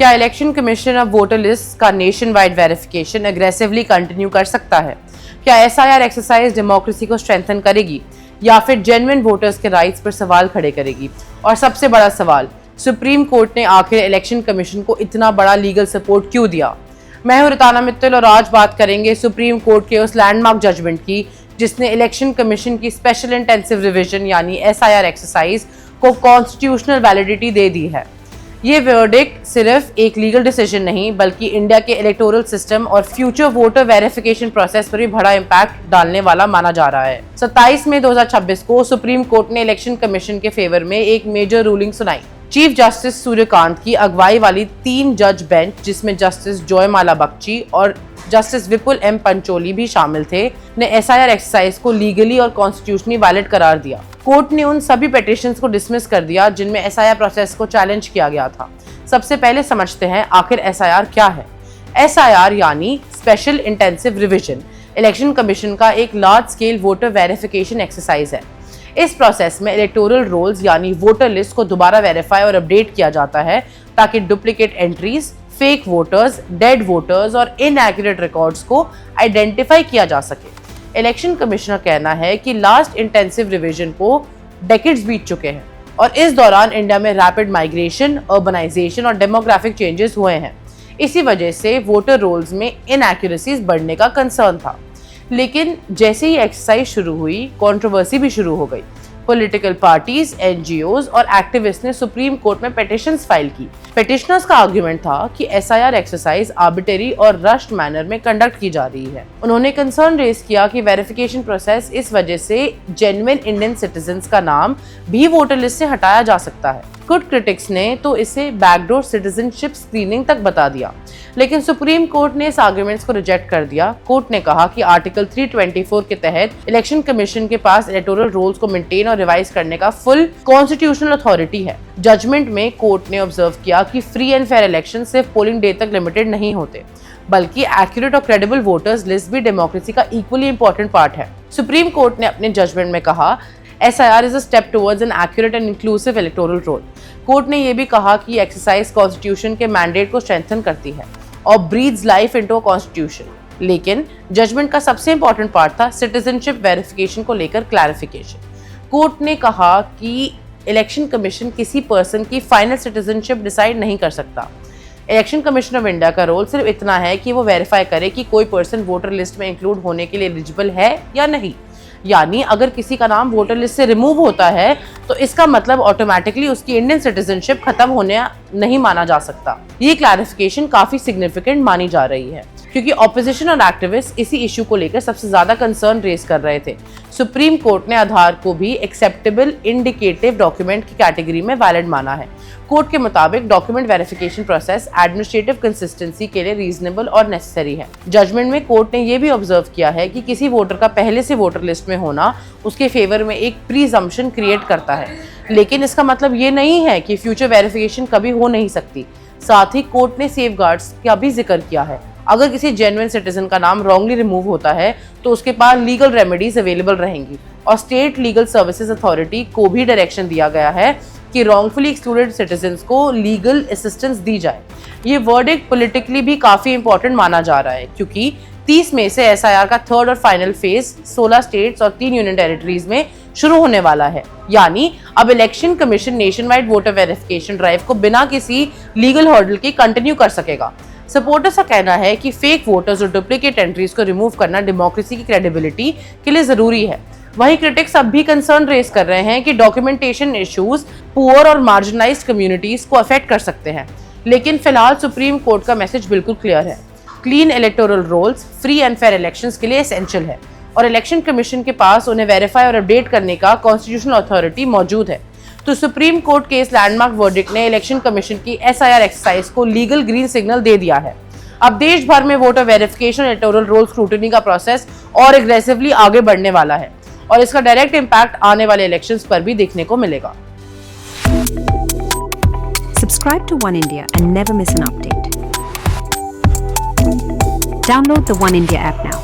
क्या election commission अब voter list का nation wide verification aggressively continue कर सकता है? क्या एसआईआर एक्सरसाइज डेमोक्रेसी को स्ट्रेंथन करेगी या फिर जेन्युइन वोटर्स के राइट्स पर सवाल खड़े करेगी? और सबसे बड़ा सवाल, सुप्रीम कोर्ट ने आखिर इलेक्शन कमीशन को इतना बड़ा लीगल सपोर्ट क्यों दिया? मैं हूं रिताना मित्तल और आज बात करेंगे सुप्रीम कोर्ट के उस लैंडमार्क जजमेंट की जिसने इलेक्शन कमीशन की स्पेशल इंटेंसिव रिवीजन यानी एसआईआर एक्सरसाइज को कॉन्स्टिट्यूशनल वैलिडिटी दे दी है। ये वर्डिक्ट सिर्फ एक लीगल डिसीजन नहीं बल्कि इंडिया के इलेक्टोरल सिस्टम और फ्यूचर वोटर वेरिफिकेशन प्रोसेस पर भी बड़ा इम्पैक्ट डालने वाला माना जा रहा है। 27 मई 2026 को सुप्रीम कोर्ट ने इलेक्शन कमीशन के फेवर में एक मेजर रूलिंग सुनाई। चीफ जस्टिस सूर्यकांत की अगुवाई वाली 3 जज बेंच, जिसमें जस्टिस जॉयमाला बख्शी और जस्टिस विपुल एम पंचोली भी शामिल थे, ने एसआईआर एक्सरसाइज को लीगली और कॉन्स्टिट्यूशनली वैलिड करार दिया। कोर्ट ने उन सभी पिटीशंस को डिसमिस कर दिया जिनमें एसआईआर प्रोसेस को चैलेंज किया गया था। सबसे पहले समझते हैं आखिर एसआईआर क्या है। एसआईआर यानी special intensive revision election commission का एक large scale voter verification exercise है। इस प्रोसेस में इलेक्टोरल रोल्स यानी वोटर लिस्ट को दोबारा वेरीफाई और अपडेट किया जाता है ताकि duplicate entries, fake voters, dead voters और इनएक्यूरेट रिकॉर्ड्स को आइडेंटिफाई किया जा सके। इलेक्शन कमिश्नर कहना है कि लास्ट इंटेंसिव रिवीजन को डेकेड्स बीत चुके हैं और इस दौरान इंडिया में रैपिड माइग्रेशन, अर्बनाइजेशन और डेमोग्राफिक चेंजेस हुए हैं। इसी वजह से वोटर रोल्स में इनएक्यूरेसीज बढ़ने का कंसर्न था। लेकिन जैसे ही एक्सरसाइज शुरू हुई, कंट्रोवर्सी भी शुरू हो गई। पॉलिटिकल पार्टीज, एनजीओज और एक्टिविस्ट ने सुप्रीम कोर्ट में पिटीशंस फाइल की। पिटिशनर्स का आर्गुमेंट था कि एसआईआर एक्सरसाइज आर्बिट्रेरी और रश्ड मैनर में कंडक्ट की जा रही है। उन्होंने कंसर्न रेज किया कि वेरिफिकेशन प्रोसेस इस वजह से जेन्युइन इंडियन सिटीजन्स का नाम भी वोटर लिस्ट से हटाया जा सकता है। कुछ क्रिटिक्स ने तो इसे बैकडोर सिटीजनशिप स्क्रीनिंग तक बता दिया, लेकिन सुप्रीम कोर्ट ने इस आर्गुमेंट्स को रिजेक्ट कर दिया। कोर्ट ने कहा कि आर्टिकल 324 के तहत इलेक्शन कमीशन के पास इलेक्टोरल रोल्स को मेंटेन और रिवाइज करने का फुल कॉन्स्टिट्यूशनल अथॉरिटी है। जजमेंट में कोर्ट ने ऑब्जर्व किया कि फ्री एंड फेयर इलेक्शन सिर्फ पोलिंग डे तक लिमिटेड नहीं होते, बल्कि एक्यूरेट और क्रेडिबल वोटर्स लिस्ट भी डेमोक्रेसी का इक्वली इंपॉर्टेंट पार्ट है। सुप्रीम कोर्ट ने अपने जजमेंट में कहा, SIR is a step towards an accurate and inclusive electoral roll. Court ने यह भी कहा कि एक्सरसाइज कॉन्स्टिट्यूशन के मैंडेट को स्ट्रेंथन करती है और breathes life into a constitution. लेकिन जजमेंट का सबसे इंपॉर्टेंट पार्ट था सिटीजनशिप वेरिफिकेशन को लेकर क्लैरिफिकेशन। कोर्ट ने कहा कि इलेक्शन कमीशन किसी पर्सन की फाइनल सिटीजनशिप डिसाइड नहीं कर सकता। इलेक्शन कमीशन ऑफ इंडिया का रोल सिर्फ इतना है कि वो वेरीफाई करे कि कोई पर्सन वोटर लिस्ट में इंक्लूड होने के लिए एलिजिबल है या नहीं। यानी अगर किसी का नाम वोटर लिस्ट से रिमूव होता है तो इसका मतलब ऑटोमेटिकली उसकी इंडियन सिटीजनशिप खत्म होने नहीं माना जा सकता। ये क्लैरिफिकेशन काफी सिग्निफिकेंट मानी जा रही है क्योंकि ऑपोजिशन और एक्टिविस्ट इसी इशू को लेकर सबसे ज्यादा कंसर्न रेज कर रहे थे। सुप्रीम कोर्ट ने आधार को भी एक्सेप्टेबल इंडिकेटिव डॉक्यूमेंट की कैटेगरी में वैलिड माना है। कोर्ट के मुताबिक document verification process administrative consistency के लिए रीजनेबल और नेसेसरी है। जजमेंट में कोर्ट ने यह भी ऑब्जर्व किया है कि किसी वोटर का पहले से वोटर लिस्ट में होना उसके फेवर में एक प्रीजम्पशन क्रिएट करता है, लेकिन इसका मतलब ये नहीं है कि फ्यूचर वेरिफिकेशन कभी हो नहीं सकती। साथ ही कोर्ट ने सेफगार्ड्स का भी जिक्र किया है। अगर किसी जेन्युइन सिटीजन का नाम रॉन्गली रिमूव होता है तो उसके पास लीगल रेमेडीज अवेलेबल रहेंगी और स्टेट लीगल सर्विसेज अथॉरिटी को भी डायरेक्शन दिया गया है कि रॉन्गफुली एक्सक्लूडेड सिटीजन्स को लीगल असिस्टेंस दी जाए। ये वर्डिक्ट पॉलिटिकली भी काफी इंपॉर्टेंट माना जा रहा है क्योंकि 30 मई से एसआईआर का थर्ड और फाइनल फेज 16 स्टेट्स और 3 यूनियन टेरिटरीज में शुरू होने वाला है। यानी अब election commission nation wide voter verification drive को बिना किसी लीगल हर्डल के कंटिन्यू कर सकेगा। सपोर्टर्स का कहना है कि फेक वोटर्स और डुप्लीकेट एंट्रीज को रिमूव करना डेमोक्रेसी की क्रेडिबिलिटी के लिए जरूरी है। वहीं क्रिटिक्स अब भी कंसर्न रेज कर रहे हैं कि डॉक्यूमेंटेशन इश्यूज पुअर और मार्जिनलाइज्ड कम्युनिटीज को अफेक्ट कर सकते हैं। लेकिन फिलहाल सुप्रीम कोर्ट का मैसेज बिल्कुल क्लियर है। Clean electoral rolls free and fair elections के लिए एसेंशियल है और इलेक्शन कमीशन के पास उन्हें वेरीफाई और अपडेट करने का कॉन्स्टिट्यूशनल अथॉरिटी मौजूद है। तो सुप्रीम कोर्ट के इस लैंडमार्क वर्डिक्ट ने इलेक्शन कमीशन की एसआईआर एक्सरसाइज को लीगल ग्रीन सिग्नल दे दिया है। अब देश भर में voter verification electoral roll scrutiny का प्रोसेस और एग्रेसिवली आगे बढ़ने वाला है और इसका डायरेक्ट इम्पैक्ट आने वाले इलेक्शंस पर भी देखने को मिलेगा। Subscribe to One India and never miss an update. Download the One India app now.